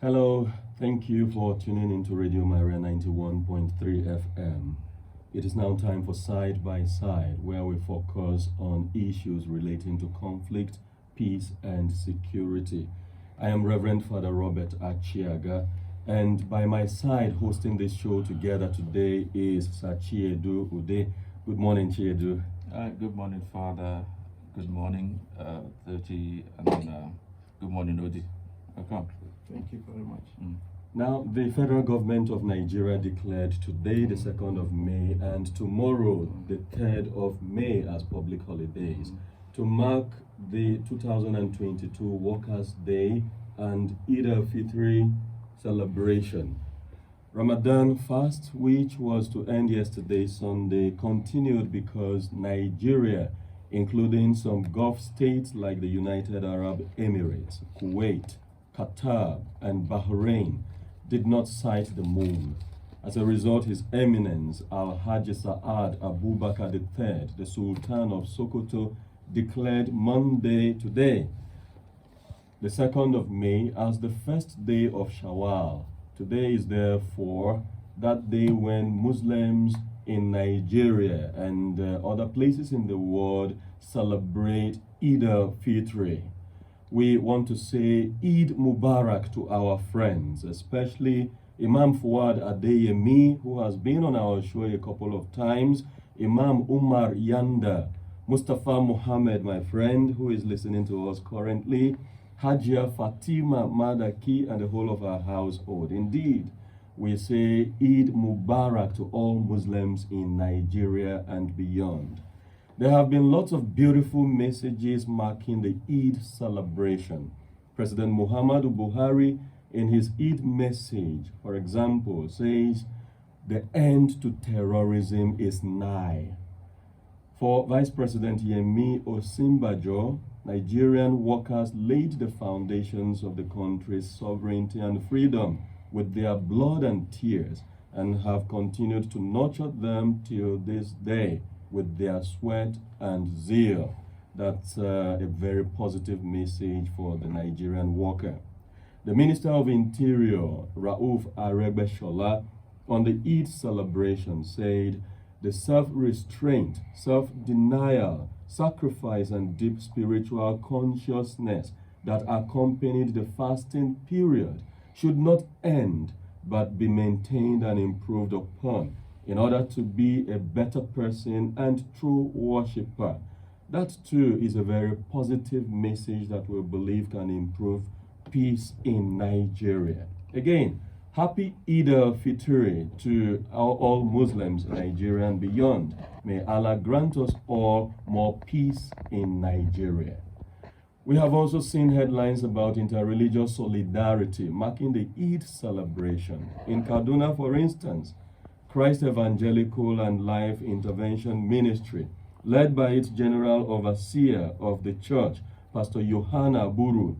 Hello, thank you for tuning into Radio Maria 91.3 FM. It is now time for Side by Side, where we focus on issues relating to conflict, peace, and security. I am Reverend Father Robert Achiaga, and by my side hosting this show together today is Sir Chiedu. Good morning, Chiedu. Good morning, Father. Good morning, Dolce, and good morning, Odi. Welcome. Thank you very much. Now, the federal government of Nigeria declared today, the 2nd of May, and tomorrow, the 3rd of May, as public holidays to mark the 2022 Workers' Day and Eid al-Fitr celebration. Ramadan fast, which was to end yesterday, Sunday, continued because Nigeria, including some Gulf states like the United Arab Emirates, Kuwait, Qatar, and Bahrain, did not sight the moon. As a result, His Eminence Al-Hajj Sa'ad Abubakar III, the Sultan of Sokoto, declared Monday today, the 2nd of May, as the first day of Shawwal. Today is therefore that day when Muslims in Nigeria and other places in the world celebrate Eid al-Fitr. We want to say Eid Mubarak to our friends, especially Imam Fuad Adeyemi, who has been on our show a couple of times, Imam Umar Yanda, Mustafa Muhammad, my friend, who is listening to us currently, Hajia Fatima Madaki, and the whole of our household. Indeed, we say Eid Mubarak to all Muslims in Nigeria and beyond. There have been lots of beautiful messages marking the Eid celebration. President Muhammadu Buhari, in his Eid message, for example, says, "The end to terrorism is nigh." For Vice President Yemi Osinbajo, Nigerian workers laid the foundations of the country's sovereignty and freedom with their blood and tears and have continued to nurture them till this day with their sweat and zeal. That's a very positive message for the Nigerian worker. The Minister of Interior, Rauf Aregbesola, on the Eid celebration said, "The self-restraint, self-denial, sacrifice, and deep spiritual consciousness that accompanied the fasting period should not end, but be maintained and improved upon, in order to be a better person and true worshipper." That too is a very positive message that we believe can improve peace in Nigeria. Again, happy Eid al-Fitr to all Muslims in Nigeria and beyond. May Allah grant us all more peace in Nigeria. We have also seen headlines about interreligious solidarity marking the Eid celebration. In Kaduna, for instance, Christ Evangelical and Life Intervention Ministry, led by its General Overseer of the Church, Pastor Yohana Buru,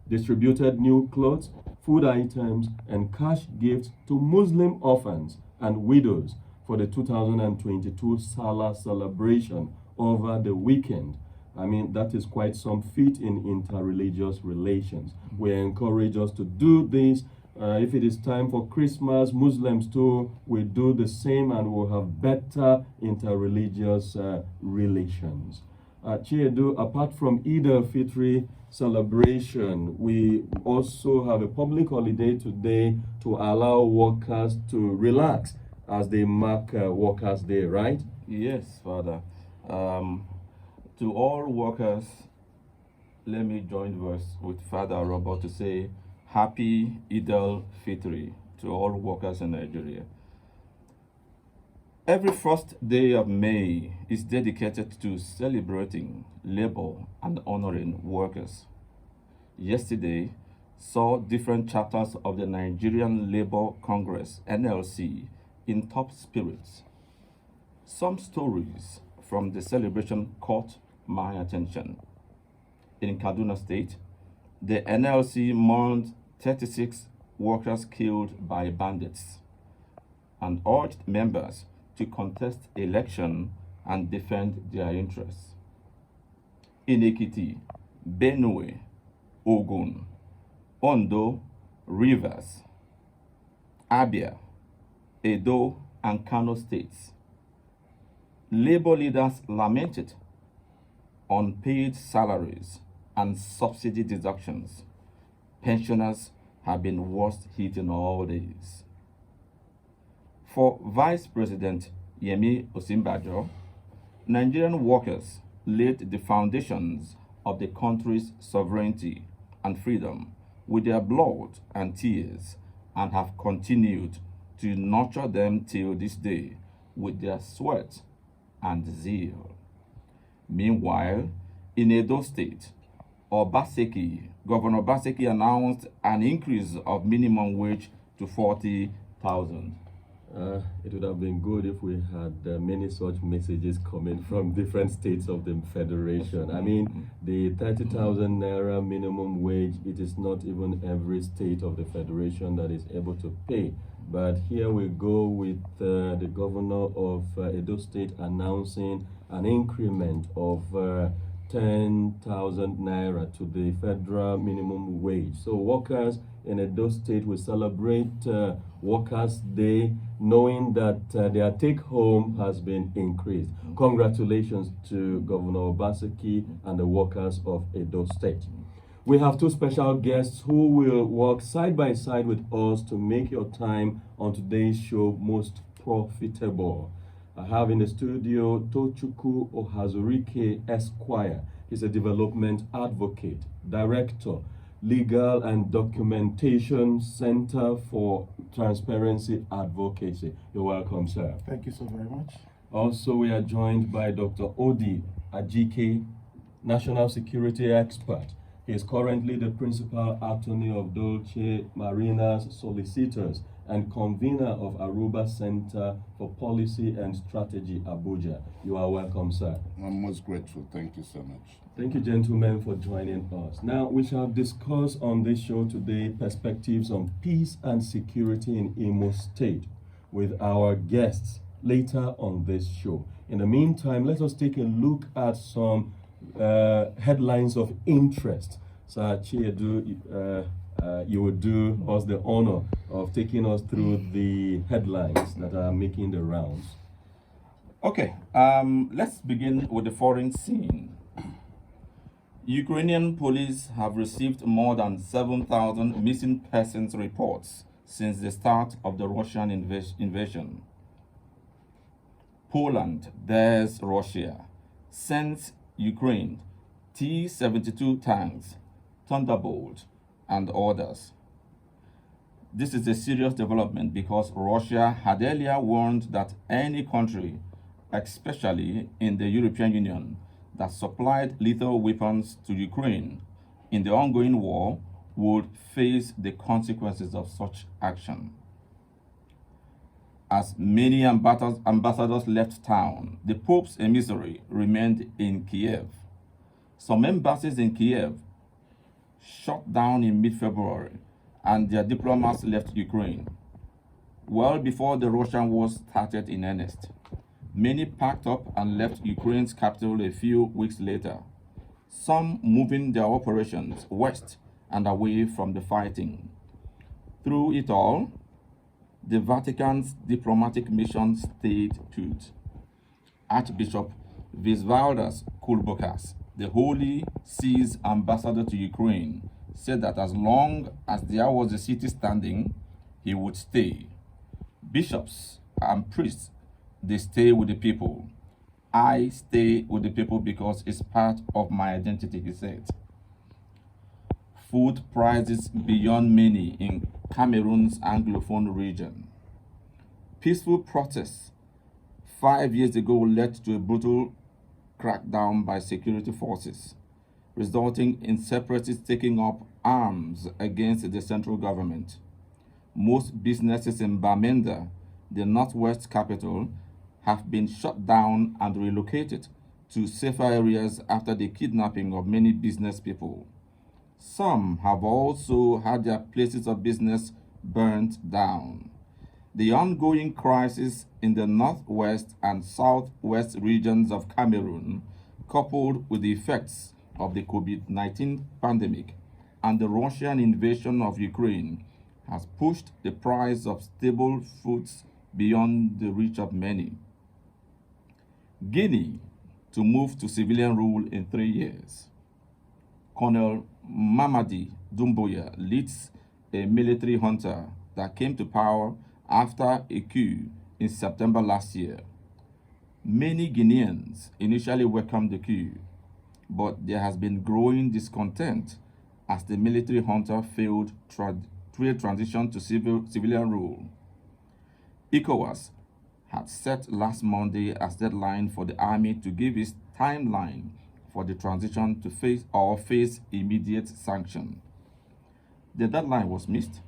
distributed new clothes, food items, and cash gifts to Muslim orphans and widows for the 2022 Salah celebration over the weekend. I mean, that is quite some feat in interreligious relations. We encourage us to do this. If it is time for Christmas, Muslims too will do the same, and will have better interreligious relations. Chiedu, apart from Eid al-Fitr celebration, we also have a public holiday today to allow workers to relax as they mark Workers' Day, right? Yes, Father. To all workers, let me join verse with Father Robert to say, Happy Eid al-Fitr to all workers in Nigeria. Every first day of May is dedicated to celebrating labor and honoring workers. Yesterday saw different chapters of the Nigerian Labour Congress, NLC, in top spirits. Some stories from the celebration caught my attention. In Kaduna State, the NLC mourned 36 workers killed by bandits and urged members to contest election and defend their interests. In Ekiti, Benue, Ogun, Ondo, Rivers, Abia, Edo, and Kano states. Labor leaders lamented unpaid salaries and subsidy deductions. Pensioners have been worst hit in all days. For Vice President Yemi Osinbajo, Nigerian workers laid the foundations of the country's sovereignty and freedom with their blood and tears and have continued to nurture them till this day with their sweat and zeal. Meanwhile, in Edo State, Governor Obaseki announced an increase of minimum wage to 40,000. It would have been good if we had many such messages coming from different states of the federation. I mean, the 30,000 naira minimum wage, it is not even every state of the federation that is able to pay. But here we go with the governor of Edo State announcing an increment of 10,000 naira to the federal minimum wage. So workers in Edo State will celebrate Workers' Day knowing that their take-home has been increased. Congratulations to Governor Obaseki and the workers of Edo State. We have two special guests who will work side by side with us to make your time on today's show most profitable. I have in the studio Tochukwu Ohazuruike Esquire. He's a development advocate, director, Legal and Documentation Center for Transparency Advocacy. You're welcome, sir. Thank you so very much. Also, we are joined by Dr. Odi Ajike, National Security Expert. He is currently the Principal Attorney of Dolce, Marinas, Solicitors, and Convener of Aruba Center for Policy and Strategy, Abuja. You are welcome, sir. I'm most grateful. Thank you so much. Thank you, gentlemen, for joining us. Now, we shall discuss on this show today perspectives on peace and security in Imo State with our guests later on this show. In the meantime, let us take a look at some headlines of interest. Sir Chiedu, you will do us the honor of taking us through the headlines that are making the rounds. Okay, let's begin with the foreign scene. Ukrainian police have received more than 7,000 missing persons reports since the start of the Russian invasion. Poland bears Russia, sends Ukraine T-72 tanks, Thunderbolt, and others. This is a serious development because Russia had earlier warned that any country, especially in the European Union, that supplied lethal weapons to Ukraine in the ongoing war would face the consequences of such action. As many ambassadors left town, the Pope's emissary remained in Kiev. Some embassies in Kiev shut down in mid-February, and their diplomats left Ukraine well before the Russian war started in earnest. Many packed up and left Ukraine's capital a few weeks later, some moving their operations west and away from the fighting. Through it all, the Vatican's diplomatic mission stayed put. Archbishop Visvaldas Kulbokas, the Holy See's ambassador to Ukraine, said that as long as there was a city standing, he would stay. Bishops and priests, they stay with the people. I stay with the people because it's part of my identity, he said. Food prices beyond many in Cameroon's Anglophone region. Peaceful protests 5 years ago led to a brutal crackdown by security forces, resulting in separatists taking up arms against the central government. Most businesses in Bamenda, the northwest capital, have been shut down and relocated to safer areas after the kidnapping of many business people. Some have also had their places of business burnt down. The ongoing crisis in the northwest and southwest regions of Cameroon, coupled with the effects of the COVID-19 pandemic and the Russian invasion of Ukraine, has pushed the price of stable foods beyond the reach of many. Guinea to move to civilian rule in 3 years. Colonel Mamadi Doumbouya leads a military junta that came to power after a coup in September last year. Many Guineans initially welcomed the coup, but there has been growing discontent as the military junta failed transition to civilian rule. ECOWAS had set last Monday as deadline for the army to give its timeline for the transition to face immediate sanction. The deadline was missed,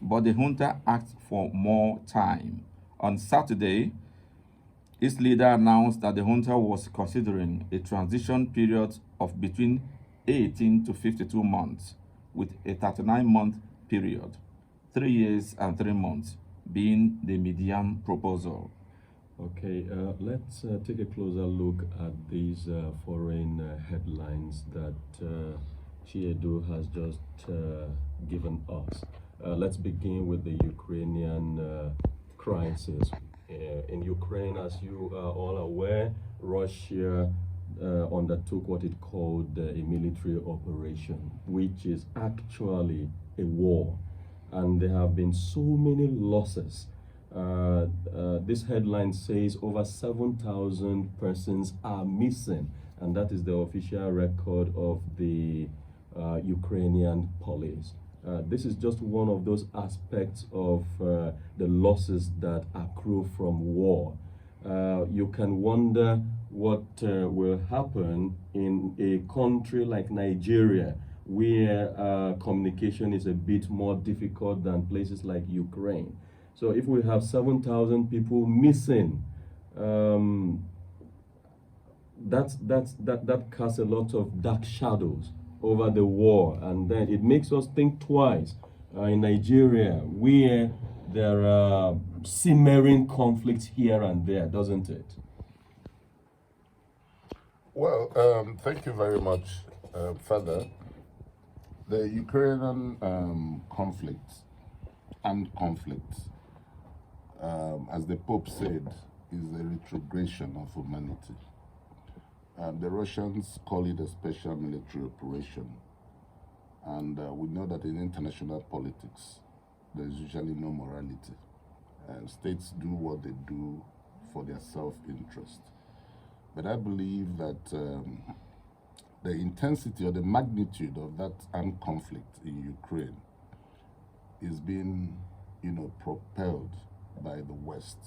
but the junta asked for more time. On Saturday, its leader announced that the junta was considering a transition period of between 18 to 52 months, with a 39-month period, 3 years and 3 months being the median proposal. Okay, let's take a closer look at these foreign headlines that Chiedu has just given us. Let's begin with the Ukrainian crisis. In Ukraine, as you are all aware, Russia undertook what it called a military operation, which is actually a war. And there have been so many losses. This headline says over 7,000 persons are missing, and that is the official record of the Ukrainian police. This is just one of those aspects of the losses that accrue from war. You can wonder what will happen in a country like Nigeria, where communication is a bit more difficult than places like Ukraine. So if we have 7,000 people missing, that casts a lot of dark shadows over the war, and then it makes us think twice. In Nigeria, where there are simmering conflicts here and there, doesn't it? Well, thank you very much, Father. The Ukrainian armed conflict, as the Pope said, is a retrogression of humanity. The Russians call it a special military operation. And we know that in international politics, there is usually no morality. States do what they do for their self-interest. But I believe that the intensity or the magnitude of that armed conflict in Ukraine is being, propelled by the West.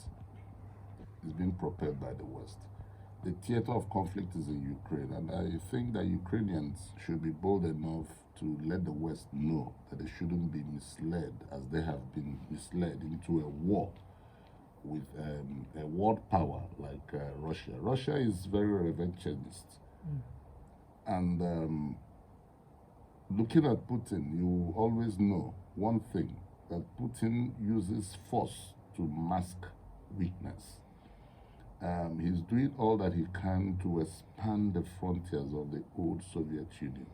It's being propelled by the West. The theater of conflict is in Ukraine, and I think that Ukrainians should be bold enough to let the West know that they shouldn't be misled as they have been misled into a war with a world power like Russia. Russia is very revisionist. And looking at Putin, you always know one thing, that Putin uses force to mask weakness. He's doing all that he can to expand the frontiers of the old Soviet Union.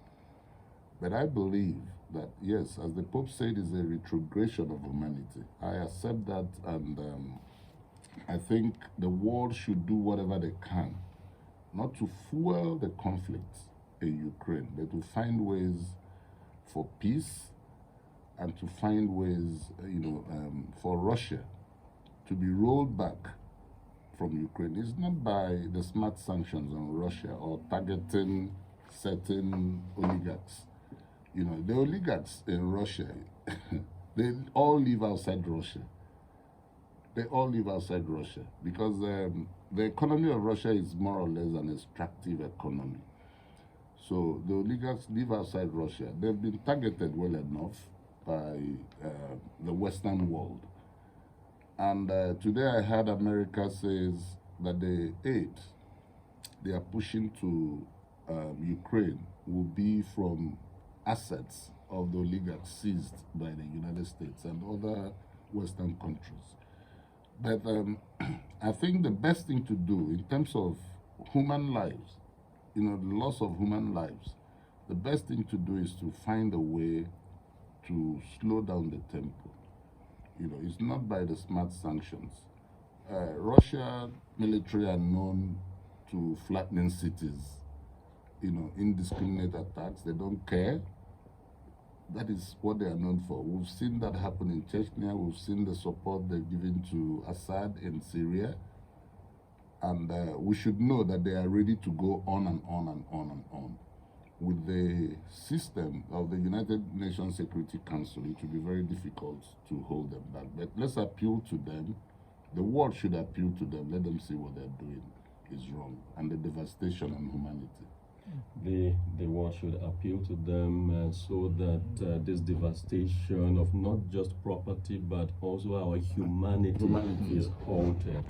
But I believe that, yes, as the Pope said, it's a retrogression of humanity. I accept that, and I think the world should do whatever they can, not to fuel the conflict in Ukraine, but to find ways for peace and to find ways, for Russia to be rolled back from Ukraine. It's not by the smart sanctions on Russia or targeting certain oligarchs. The oligarchs in Russia, they all live outside Russia. They all live outside Russia because the economy of Russia is more or less an extractive economy. So the oligarchs live outside Russia. They've been targeted well enough by the Western world. And today I heard America says that the aid they are pushing to Ukraine will be from assets of the oligarchs seized by the United States and other Western countries. But I think the best thing to do in terms of human lives, the loss of human lives, the best thing to do is to find a way to slow down the tempo. It's not by the smart sanctions. Russia military are known to flattening cities, indiscriminate attacks. They don't care. That is what they are known for. We've seen that happen in Chechnya. We've seen the support they've given to Assad in Syria. And we should know that they are ready to go on and on and on and on. With the system of the United Nations Security Council, it will be very difficult to hold them back. But let's appeal to them. The world should appeal to them. Let them see what they're doing is wrong and the devastation on humanity. The world should appeal to them so that this devastation of not just property but also our humanity is halted.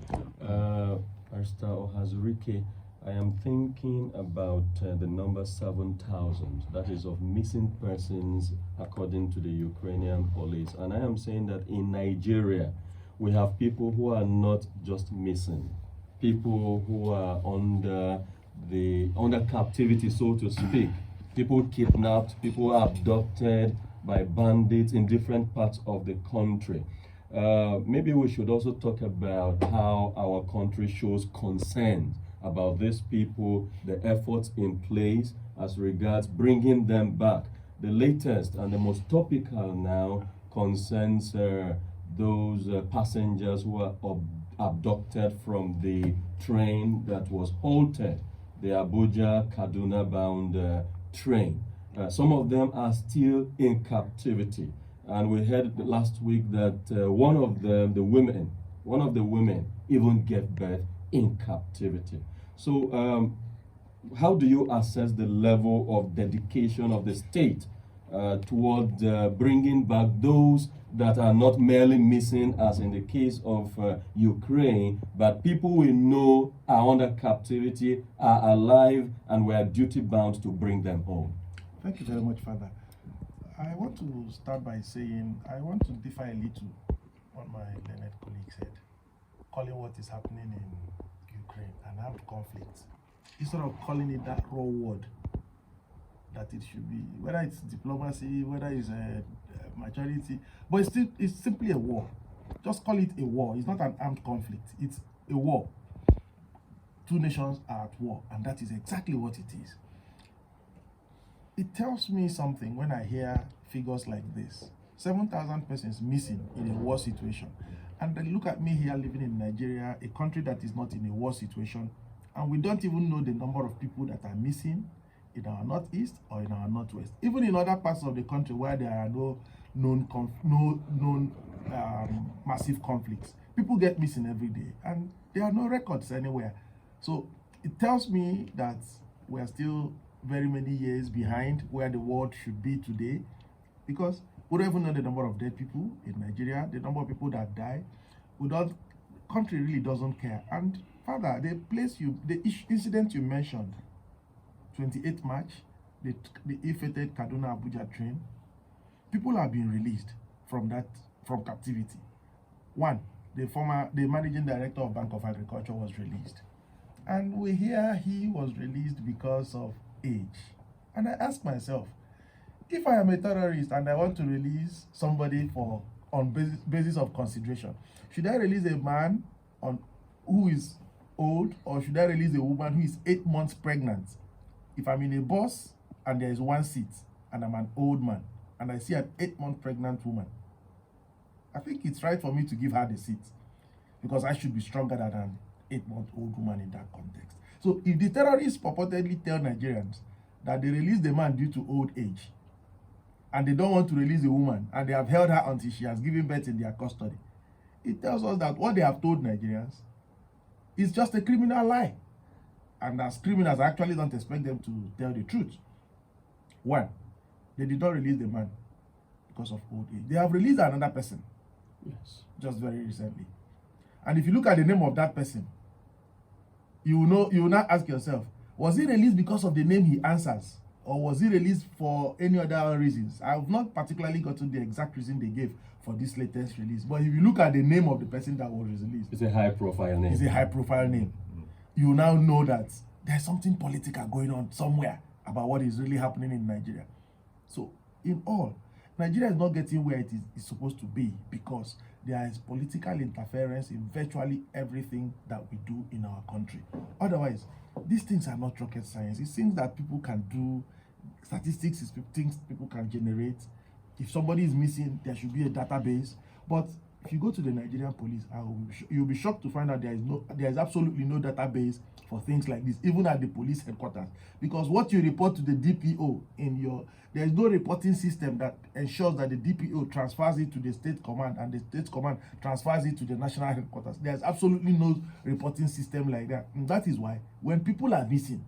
Pastor Ohazuruike, I am thinking about the number 7,000, that is of missing persons according to the Ukrainian police. And I am saying that in Nigeria, we have people who are not just missing, people who are under captivity, so to speak. People kidnapped, people abducted by bandits in different parts of the country. Maybe we should also talk about how our country shows concern about these people, the efforts in place as regards bringing them back. The latest and the most topical now concerns those passengers who are abducted from the train that was halted, the Abuja-Kaduna bound train. Some of them are still in captivity. And we heard last week that one of the women even gave birth in captivity. So how do you assess the level of dedication of the state toward bringing back those that are not merely missing, as in the case of Ukraine, but people we know are under captivity, are alive, and we are duty-bound to bring them home? Thank you very much, Father. I want to start by saying I want to differ a little what my learned colleague said, calling what is happening in Ukraine an armed conflict, instead of calling it that raw word that it should be, whether it's diplomacy, whether it's maturity, but it's simply a war. Just call it a war. It's not an armed conflict. It's a war. Two nations are at war, and that is exactly what it is. It tells me something when I hear figures like this. 7,000 persons missing in a war situation. And then look at me here living in Nigeria, a country that is not in a war situation, and we don't even know the number of people that are missing in our northeast or in our northwest. Even in other parts of the country where there are no known massive conflicts, people get missing every day, and there are no records anywhere. So it tells me that we are still very many years behind where the world should be today, because we don't even know the number of dead people in Nigeria, the number of people that die. Country really doesn't care. And Father, the incident you mentioned, 28th March, the ill-fated Kaduna-Abuja train, people have been released from captivity. One, the managing director of Bank of Agriculture was released. And we hear he was released because of age. And I ask myself, if I am a terrorist and I want to release somebody on basis of consideration, should I release a man who is old, or should I release a woman who is 8 months pregnant? If I'm in a bus and there is one seat and I'm an old man and I see an 8-month pregnant woman, I think it's right for me to give her the seat, because I should be stronger than an 8-month-old woman in that context. So if the terrorists purportedly tell Nigerians that they release the man due to old age, and they don't want to release the woman, and they have held her until she has given birth in their custody, it tells us that what they have told Nigerians is just a criminal lie. And as criminals, I actually don't expect them to tell the truth. One, they did not release the man because of old age. They have released another person. Yes. Just very recently. And if you look at the name of that person, you will now ask yourself, was he released because of the name he answers? Or was he released for any other reasons? I have not particularly gotten the exact reason they gave for this latest release. But if you look at the name of the person that was released, it's a high-profile name. It's a high-profile name. You now know that there's something political going on somewhere about what is really happening in Nigeria. So, in all, Nigeria is not getting where it is supposed to be because there is political interference in virtually everything that we do in our country. Otherwise, these things are not rocket science. It's things that people can do. Statistics is things people can generate. If somebody is missing, there should be a database. But if you go to the Nigerian police, you'll be shocked to find out there is absolutely no database for things like this, even at the police headquarters. Because what you report to the DPO there is no reporting system that ensures that the DPO transfers it to the state command and the state command transfers it to the national headquarters. There's absolutely no reporting system like that. And that is why when people are missing,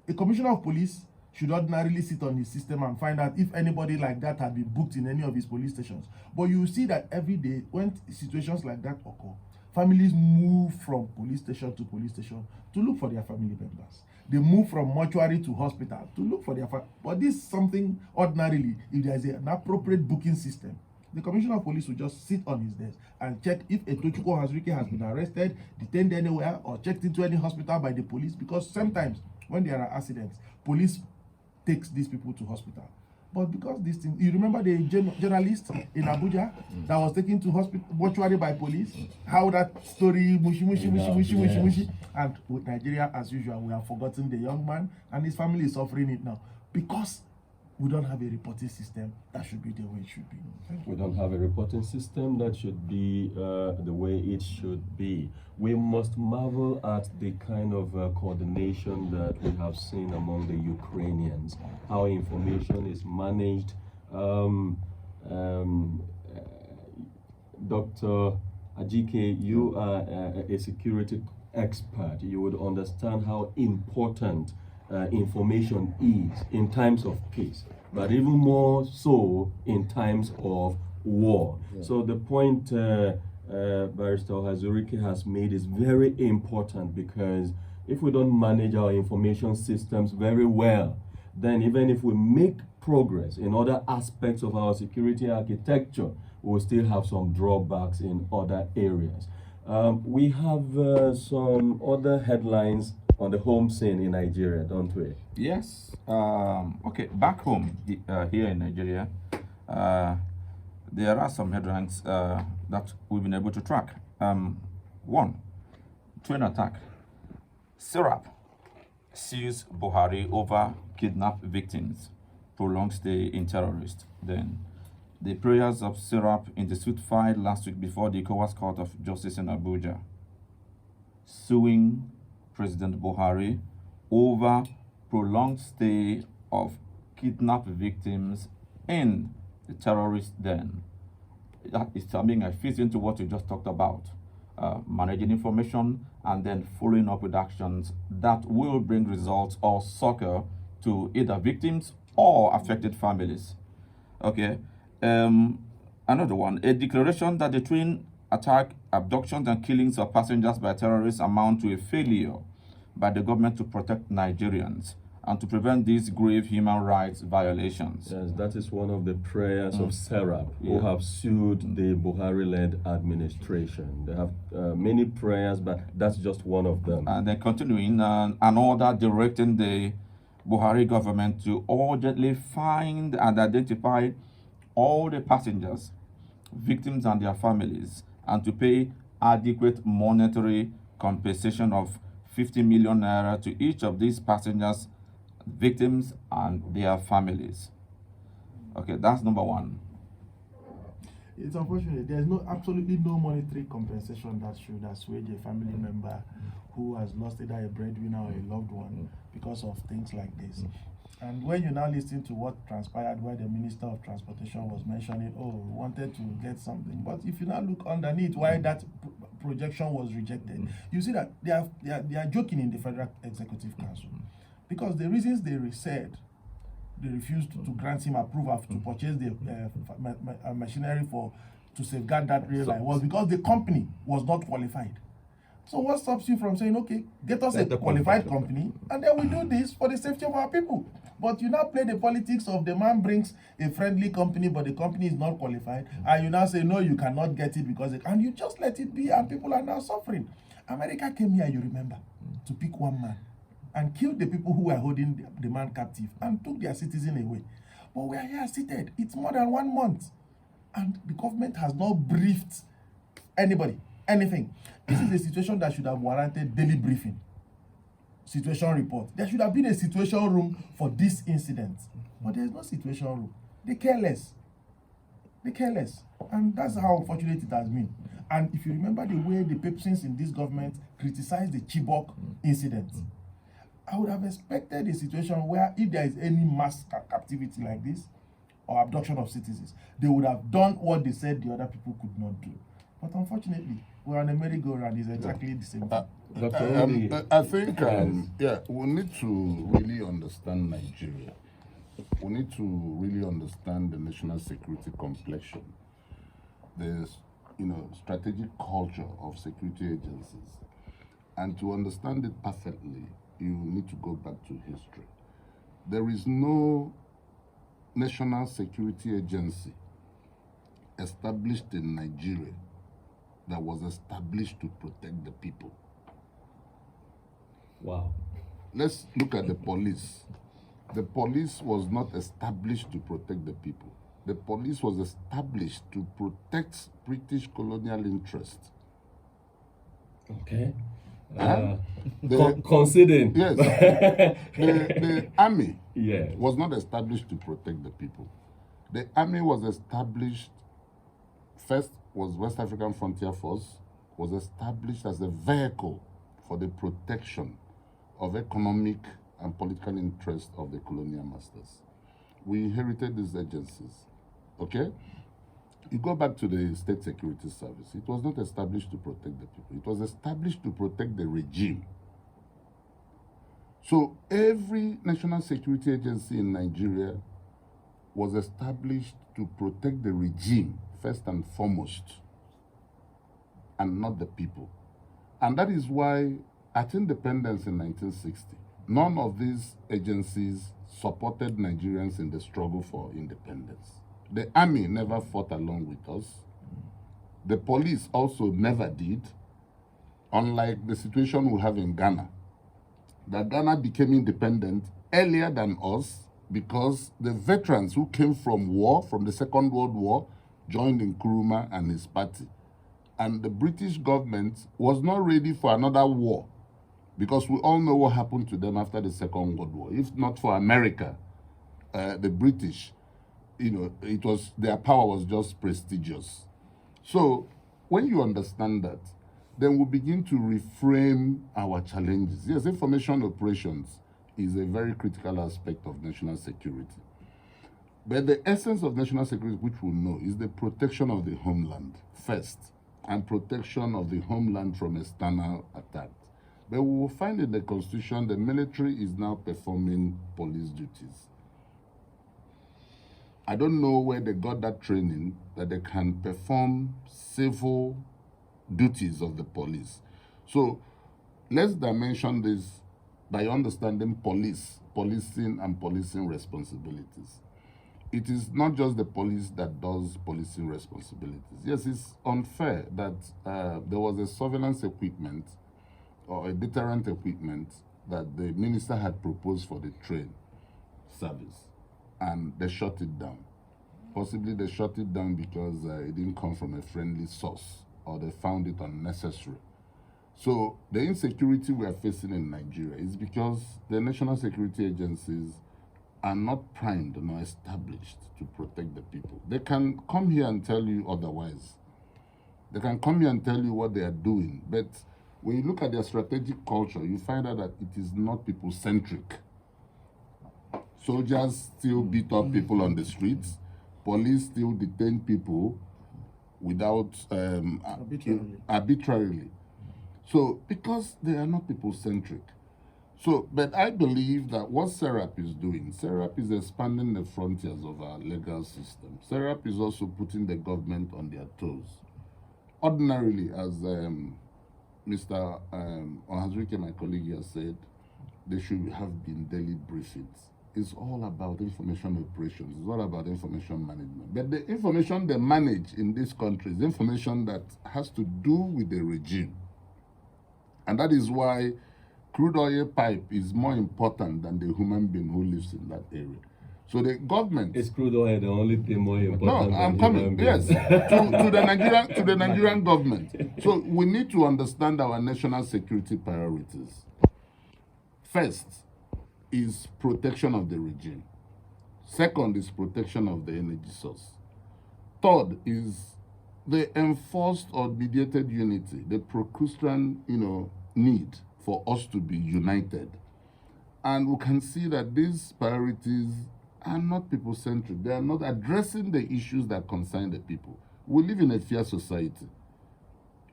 a commissioner of police should ordinarily sit on his system and find out if anybody like that had been booked in any of his police stations. But you see that every day when situations like that occur, families move from police station to police station to look for their family members. They move from mortuary to hospital to look for their family. But this is something ordinarily, if there is an appropriate booking system, the commissioner of police will just sit on his desk and check if a Tochukwu Ohazuruike has been arrested, detained anywhere, or checked into any hospital by the police. Because sometimes when there are accidents, police takes these people to hospital. But because these things, you remember the journalist in Abuja that was taken to hospital mortuary by police? How that story mushi. And with Nigeria, as usual, we have forgotten the young man and his family is suffering it now because we don't have a reporting system that should be the way it should be. We don't have a reporting system that should be the way it should be. We must marvel at the kind of coordination that we have seen among the Ukrainians, how information is managed. Dr. Ajike, you are a security expert. You would understand how important information is in times of peace, but even more so in times of war. Yeah. So the point Barrister Ohazuruike has made is very important, because if we don't manage our information systems very well, then even if we make progress in other aspects of our security architecture, we'll still have some drawbacks in other areas. We have some other headlines on the home scene in Nigeria, don't we? Yes. Okay, back home here in Nigeria, there are some headlines that we've been able to track. One, train attack. Syrup sues Buhari over kidnapped victims, prolonged stay in terrorist. Then, the prayers of Syrup in the suit filed last week before the ECOWAS Court of Justice in Abuja, suing President Buhari over prolonged stay of kidnapped victims in the terrorist den. That is something I fit into what you just talked about, managing information and then following up with actions that will bring results or succor to either victims or affected families. Okay, another one, a declaration that the twin attack, abductions and killings of passengers by terrorists amount to a failure by the government to protect Nigerians and to prevent these grave human rights violations. Yes, that is one of the prayers of Serap, who have sued the Buhari-led administration. They have many prayers, but that's just one of them. And then continuing, an order directing the Buhari government to urgently find and identify all the passengers, victims and their families, and to pay adequate monetary compensation of 50 million naira to each of these passengers, victims and their families. Okay, that's number one. It's unfortunate. There's absolutely no monetary compensation that should assuage a family member who has lost either a breadwinner or a loved one because of things like this. And when you now listen to what transpired, where the Minister of Transportation was mentioning, we wanted to get something. But if you now look underneath why that projection was rejected, you see that they are joking in the Federal Executive Council. Because the reasons they said they refused to grant him approval to purchase the machinery to safeguard that rail line was because the company was not qualified. So what stops you from saying, okay, get us a qualified company, and then we do this for the safety of our people? But you now play the politics of the man brings a friendly company, but the company is not qualified, and you now say, no, you cannot get it because and you just let it be, and people are now suffering. America came here, you remember, to pick one man and killed the people who were holding the man captive and took their citizen away. But we are here seated. It's more than 1 month. And the government has not briefed anybody, anything. This is a situation that should have warranted daily briefing, situation report. There should have been a situation room for this incident. But there's no situation room. They care less. They care less. And that's how unfortunate it has been. And if you remember the way the persons in this government criticized the Chibok incident, I would have expected a situation where if there is any mass captivity like this or abduction of citizens, they would have done what they said the other people could not do. But unfortunately, we're on a merry-go-round. It's exactly the same thing. I think, we need to really understand Nigeria. We need to really understand the national security complexion. There's, strategic culture of security agencies. And to understand it perfectly, you need to go back to history. There is no national security agency established in Nigeria that was established to protect the people. Wow. Let's look at the police. The police was not established to protect the people. The police was established to protect British colonial interests. Okay. Conceding. Yes. The army yes. was not established to protect the people. The army was established, first was West African Frontier Force, was established as a vehicle for the protection of economic and political interests of the colonial masters. We inherited these agencies, okay? You go back to the State Security Service. It was not established to protect the people. It was established to protect the regime. So every national security agency in Nigeria was established to protect the regime, first and foremost, and not the people. And that is why at independence in 1960, none of these agencies supported Nigerians in the struggle for independence. The army never fought along with us. The police also never did, unlike the situation we have in Ghana. That Ghana became independent earlier than us because the veterans who came from war, from the Second World War, joined Nkrumah and his party. And the British government was not ready for another war because we all know what happened to them after the Second World War. If not for America, the British, their power was just prestigious. So when you understand that, then we begin to reframe our challenges. Yes, information operations is a very critical aspect of national security. But the essence of national security, which we know, is the protection of the homeland first, and protection of the homeland from external attacks. But we will find in the Constitution the military is now performing police duties. I don't know where they got that training that they can perform civil duties of the police. So let's dimension this by understanding policing and policing responsibilities. It is not just the police that does policing responsibilities. Yes, it's unfair that there was a surveillance equipment or a deterrent equipment that the minister had proposed for the train service, and they shut it down. Possibly they shut it down because it didn't come from a friendly source, or they found it unnecessary. So the insecurity we are facing in Nigeria is because the national security agencies are not primed nor established to protect the people. They can come here and tell you otherwise. They can come here and tell you what they are doing, but when you look at their strategic culture, you find out that it is not people-centric. Soldiers still beat up people on the streets. Police still detain people without arbitrarily. So, because they are not people-centric. So, but I believe that what SERAP is doing, SERAP is expanding the frontiers of our legal system. SERAP is also putting the government on their toes. Ordinarily, as Mr. Ohazuruike, my colleague here, said, they should have been daily briefings. It's all about information operations. It's all about information management. But the information they manage in this country is information that has to do with the regime. And that is why crude oil pipe is more important than the human being who lives in that area. So the government Is crude oil the only thing more important? No, I'm than coming. human Yes, beings? to the Nigerian government. So we need to understand our national security priorities. First is protection of the regime. Second is protection of the energy source. Third is the enforced or mediated unity, the Procrustean, need for us to be united. And we can see that these priorities are not people-centric. They are not addressing the issues that concern the people. We live in a fear society.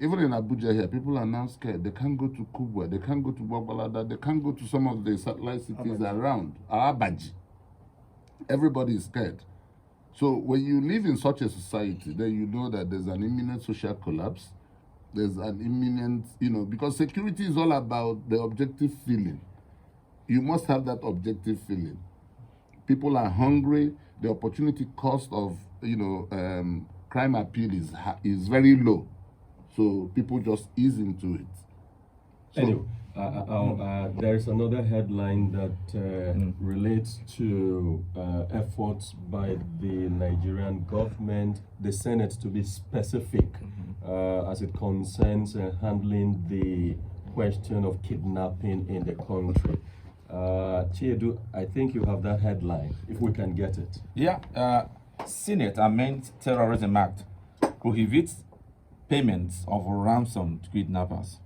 Even in Abuja here, people are now scared. They can't go to Kubwa, they can't go to Babalada, they can't go to some of the satellite cities around. Abaji. Everybody is scared. So when you live in such a society, then you know that there's an imminent social collapse. There's an imminent, because security is all about the objective feeling. You must have that objective feeling. People are hungry. The opportunity cost of, crime appeal is very low. So people just ease into it. So, anyway, there's another headline that relates to efforts by the Nigerian government, the Senate to be specific as it concerns handling the question of kidnapping in the country. Chiedu, I think you have that headline, if we can get it. Yeah, Senate amends Terrorism Act, prohibits payments of ransom to kidnappers.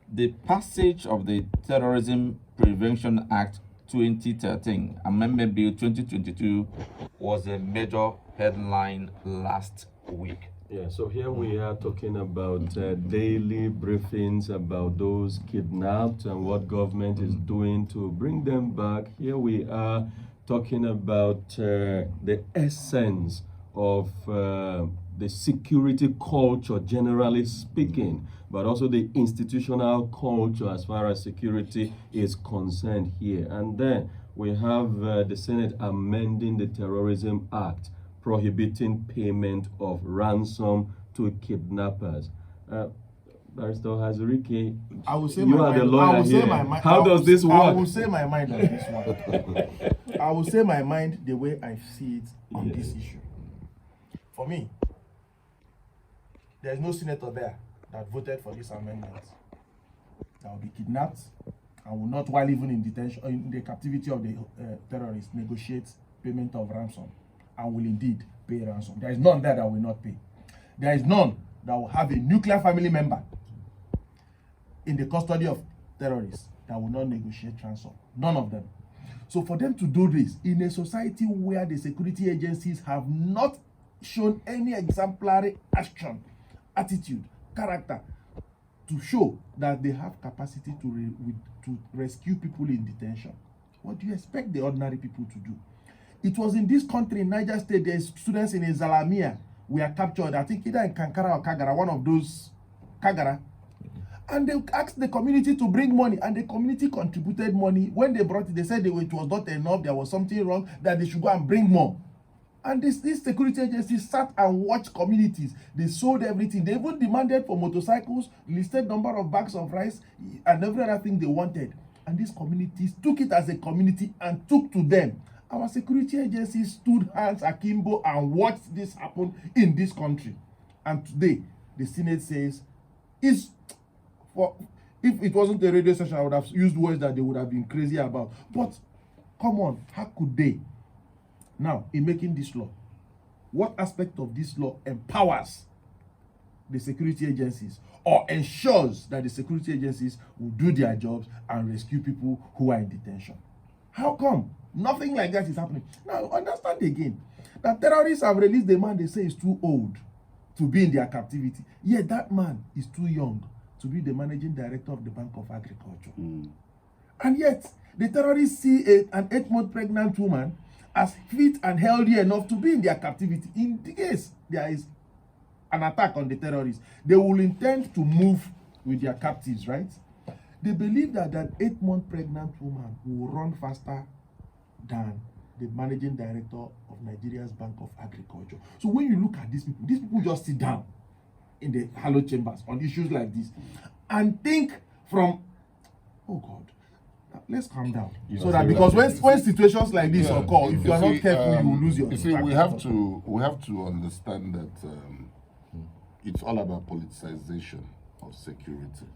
The passage of the Terrorism Prevention Act 2013, Amendment Bill 2022, was a major headline last week. Yeah, so here we are talking about daily briefings about those kidnapped and what government is doing to bring them back. Here we are talking about the essence of the security culture, generally speaking, but also the institutional culture as far as security is concerned here. And then we have the Senate amending the Terrorism Act, prohibiting payment of ransom to kidnappers. Barrister Ohazuruike, I will say you my are the mind. lawyer I will say here. my mind. How does this work? I will say my mind on this one. I will say my mind the way I see it on this issue. For me, there is no senator there that voted for this amendment that will be kidnapped and will not, while even in detention, in the captivity of the terrorists, negotiate payment of ransom and will indeed pay ransom. There is none there that will not pay. There is none that will have a nuclear family member in the custody of terrorists that will not negotiate ransom. None of them. So for them to do this in a society where the security agencies have not shown any exemplary action, attitude, character to show that they have capacity to rescue people in detention, what do you expect the ordinary people to do? It was in this country, in Niger State, the students in Zalamia were captured, I think either in Kankara or Kagara, one of those Kagara. And they asked the community to bring money, and the community contributed money. When they brought it, they said it was not enough, there was something wrong, that they should go and bring more. And these security agencies sat and watched communities. They sold everything. They even demanded for motorcycles, listed number of bags of rice, and every other thing they wanted. And these communities took it as a community and took to them. Our security agencies stood hands akimbo and watched this happen in this country. And today, the Senate says, if it wasn't a radio session, I would have used words that they would have been crazy about. But come on, how could they? Now, in making this law, what aspect of this law empowers the security agencies or ensures that the security agencies will do their jobs and rescue people who are in detention? How come? Nothing like that is happening. Now, understand again that terrorists have released the man they say is too old to be in their captivity. Yet that man is too young to be the managing director of the Bank of Agriculture. And yet, the terrorists see an 8-month pregnant woman as fit and healthy enough to be in their captivity. In the case there is an attack on the terrorists, they will intend to move with their captives, right? They believe that that 8-month pregnant woman will run faster than the managing director of Nigeria's Bank of Agriculture. So when you look at these people just sit down in the hallowed chambers on issues like this and think from, oh God, Let's calm down. You So are that serious. because when situations like this occur, if you are not careful, you will lose your. You see, we have to understand that it's all about politicization of security.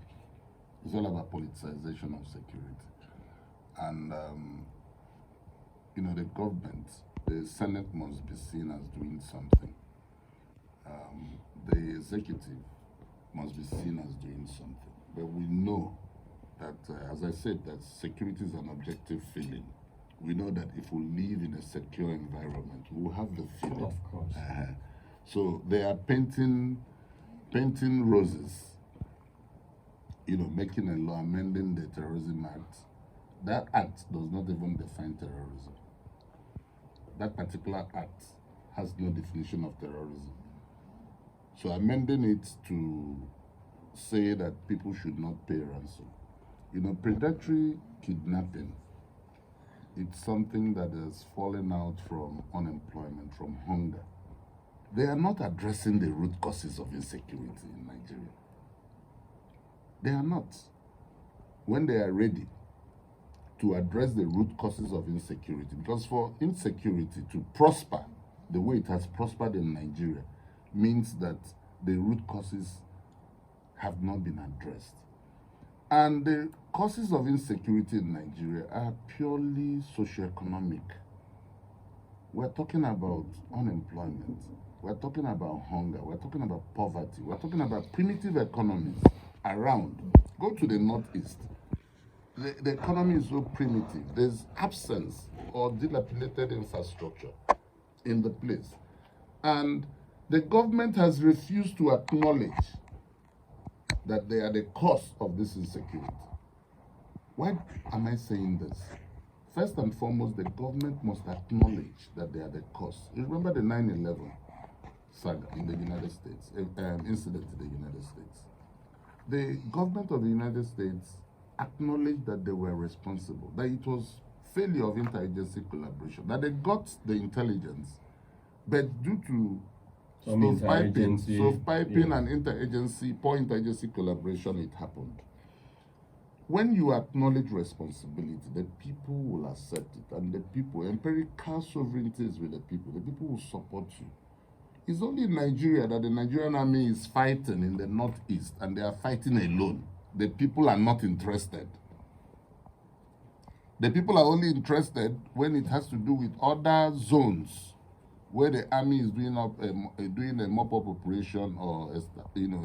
It's all about politicization of security, and the government, the Senate must be seen as doing something. The executive must be seen as doing something. But we know that, as I said, that security is an objective feeling. We know that if we live in a secure environment, we will have the feeling. Of course. So they are painting roses, making a law, amending the Terrorism Act. That act does not even define terrorism. That particular act has no definition of terrorism. So amending it to say that people should not pay ransom. Predatory kidnapping, it's something that has fallen out from unemployment, from hunger. They are not addressing the root causes of insecurity in Nigeria. They are not. When they are ready to address the root causes of insecurity, because for insecurity to prosper the way it has prospered in Nigeria means that the root causes have not been addressed. And the causes of insecurity in Nigeria are purely socioeconomic. We're talking about unemployment. We're talking about hunger. We're talking about poverty. We're talking about primitive economies around. Go to the northeast. The economy is so primitive. There's absence or dilapidated infrastructure in the place. And the government has refused to acknowledge that they are the cause of this insecurity. Why am I saying this? First and foremost, the government must acknowledge that they are the cause. You remember the 9/11 saga in the United States, incident in the United States. The government of the United States acknowledged that they were responsible, that it was failure of interagency collaboration, that they got the intelligence, but due to piping and poor interagency collaboration, it happened. When you acknowledge responsibility, the people will accept it, and the people, empirical sovereignty is with the people will support you. It's only in Nigeria that the Nigerian army is fighting in the northeast, and they are fighting alone. The people are not interested. The people are only interested when it has to do with other zones where the army is doing a mop-up operation or a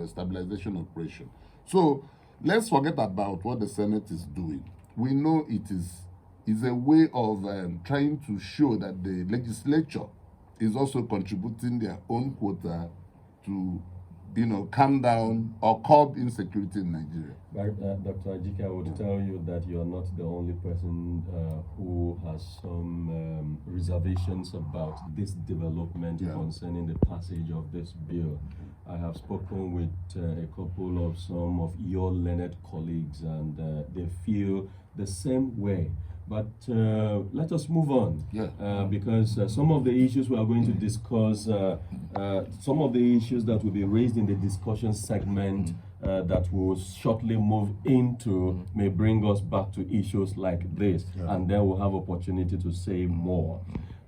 stabilization operation. So let's forget about what the Senate is doing. We know it is a way of trying to show that the legislature is also contributing their own quota to calm down or curb insecurity in Nigeria. Dr. Ajike, I would tell you that you are not the only person who has some reservations about this development concerning the passage of this bill. I have spoken with a couple of some of your learned colleagues, and they feel the same way. But let us move on, because some of the issues we are going to discuss, some of the issues that will be raised in the discussion segment that we'll shortly move into may bring us back to issues like this, and then we'll have opportunity to say more.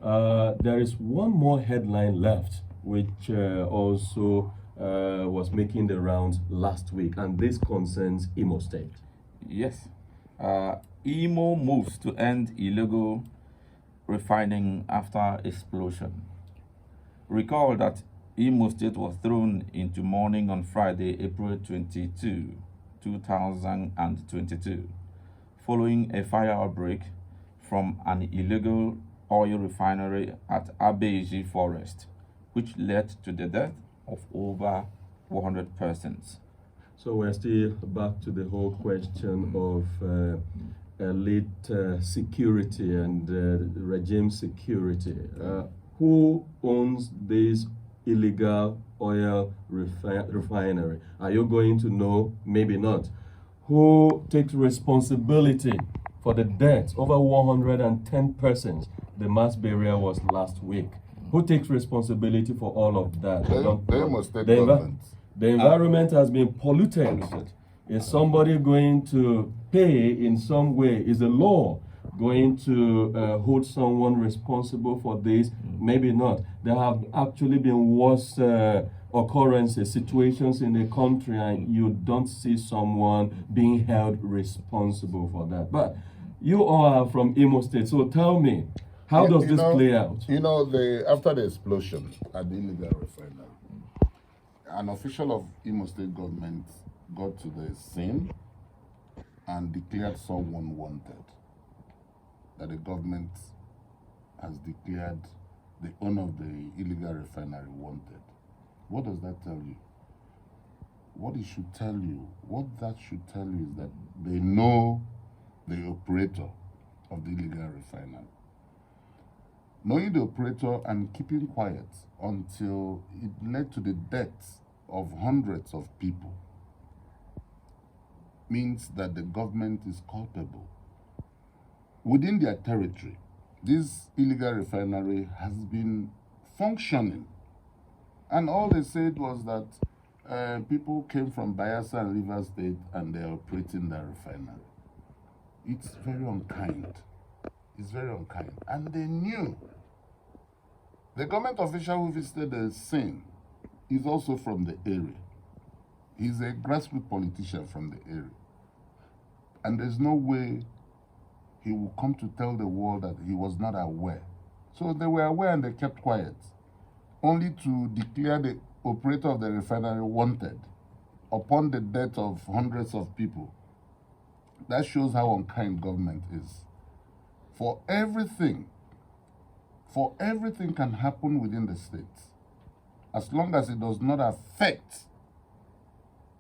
There is one more headline left, which also was making the rounds last week, and this concerns Imo State. Yes. Imo moves to end illegal refining after explosion. Recall that Imo State was thrown into mourning on Friday, April 22, 2022, following a fire outbreak from an illegal oil refinery at Abeji Forest, which led to the death of over 400 persons. So we're still back to the whole question of elite security and regime security. Who owns this illegal oil refinery? Are you going to know? Maybe not. Who takes responsibility for the deaths? Over 110 persons. The mass burial was last week. Who takes responsibility for all of that? They must take government. The environment has been polluted. Is somebody going to pay in some way? Is the law going to hold someone responsible for this? Maybe not. There have actually been worse occurrences, situations in the country, and you don't see someone being held responsible for that. But you all are from Imo State, so tell me, how does this play out? You know, after the explosion at the illegal refinery, an official of Imo State government got to the scene and declared someone wanted. That the government has declared the owner of the illegal refinery wanted. What does that tell you? What it should tell you, what that should tell you is that they know the operator of the illegal refinery. Knowing the operator and keeping quiet until it led to the deaths of hundreds of people means that the government is culpable. Within their territory, this illegal refinery has been functioning. And all they said was that people came from Bayelsa and Rivers State and they're operating the refinery. It's very unkind. It's very unkind. And they knew. The government official who visited the scene is also from the area. He's a grassroots politician from the area. And there's no way he will come to tell the world that he was not aware. So they were aware and they kept quiet, only to declare the operator of the refinery wanted upon the death of hundreds of people. That shows how unkind government is. For everything can happen within the state, as long as it does not affect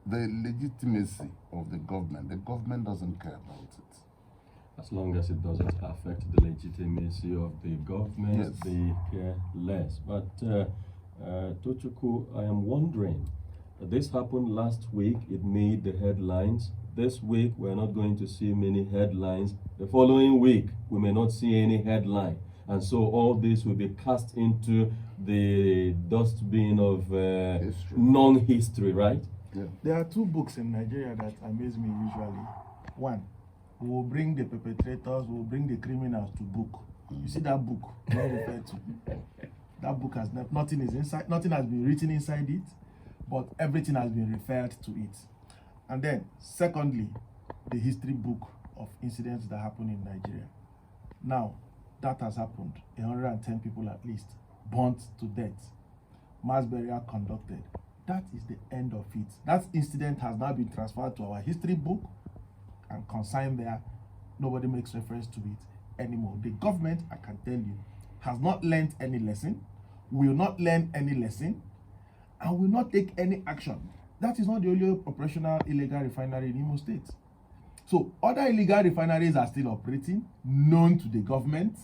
the legitimacy of the government doesn't care about it. As long as it doesn't affect the legitimacy of the government, Yes. they care less. But Tochukwu, I am wondering, this happened last week, it made the headlines. This week, we're not going to see many headlines. The following week, we may not see any headline. And so all this will be cast into the dustbin of non-history, right? Yeah. There are two books in Nigeria that amaze me usually. One, we will bring the perpetrators, we will bring the criminals to book. You see that book not referred to. That book has nothing is inside, nothing has been written inside it, but everything has been referred to it. And then, secondly, the history book of incidents that happened in Nigeria. Now, that has happened. 110 people at least burnt to death. Mass burial conducted. That is the end of it. That incident has now been transferred to our history book and consigned there. Nobody makes reference to it anymore. The government, I can tell you, has not learned any lesson, will not learn any lesson, and will not take any action. That is not the only operational illegal refinery in Imo State. So other illegal refineries are still operating, known to the government.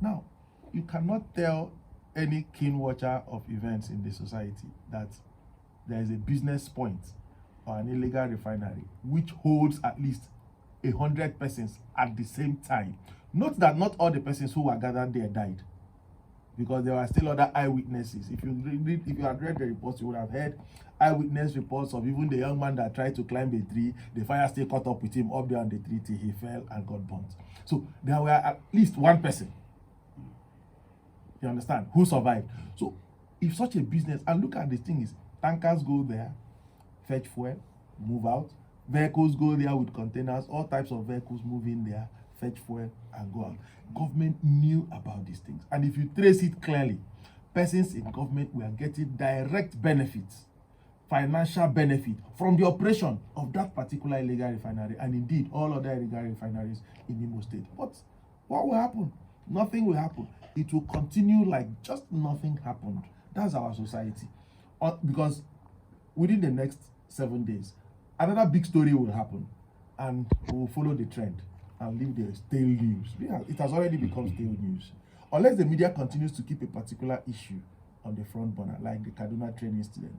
Now, you cannot tell any keen watcher of events in the society that there is a business point or an illegal refinery which holds at least 100 persons at the same time. Note that not all the persons who were gathered there died, because there were still other eyewitnesses. If you had read the reports, you would have heard eyewitness reports of even the young man that tried to climb a tree. The fire still caught up with him up there on the tree till he fell and got burnt. So there were at least one person, you understand, who survived. So if such a business, and look at the thing is, tankers go there, fetch fuel, move out. Vehicles go there with containers, all types of vehicles move in there, fetch fuel and go out. Government knew about these things. And if you trace it clearly, persons in government were getting direct benefits, financial benefit from the operation of that particular illegal refinery, and indeed all other illegal refineries in Imo State. But what will happen? Nothing will happen. It will continue like just nothing happened. That's our society. Because within the next 7 days, another big story will happen, and we will follow the trend and leave the stale news. Yeah, it has already become stale news. Unless the media continues to keep a particular issue on the front burner, like the Kaduna train incident,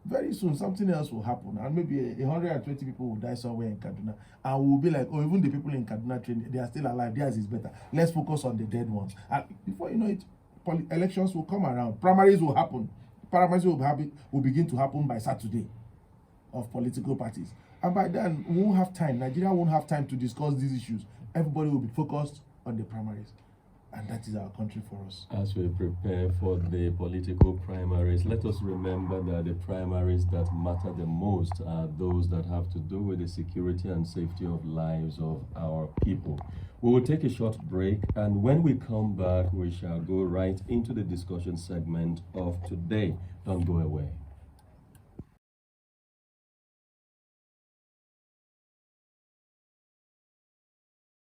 very soon something else will happen, and maybe 120 people will die somewhere in Kaduna, and we'll be like, oh, even the people in Kaduna train, they are still alive, theirs is better. Let's focus on the dead ones. And before you know it, elections will come around, primaries will happen. Primaries will begin to happen by Saturday of political parties. And by then, we won't have time. Nigeria won't have time to discuss these issues. Everybody will be focused on the primaries. And that is our country for us. As we prepare for the political primaries, let us remember that the primaries that matter the most are those that have to do with the security and safety of lives of our people. We will take a short break, and when we come back, we shall go right into the discussion segment of today. Don't go away.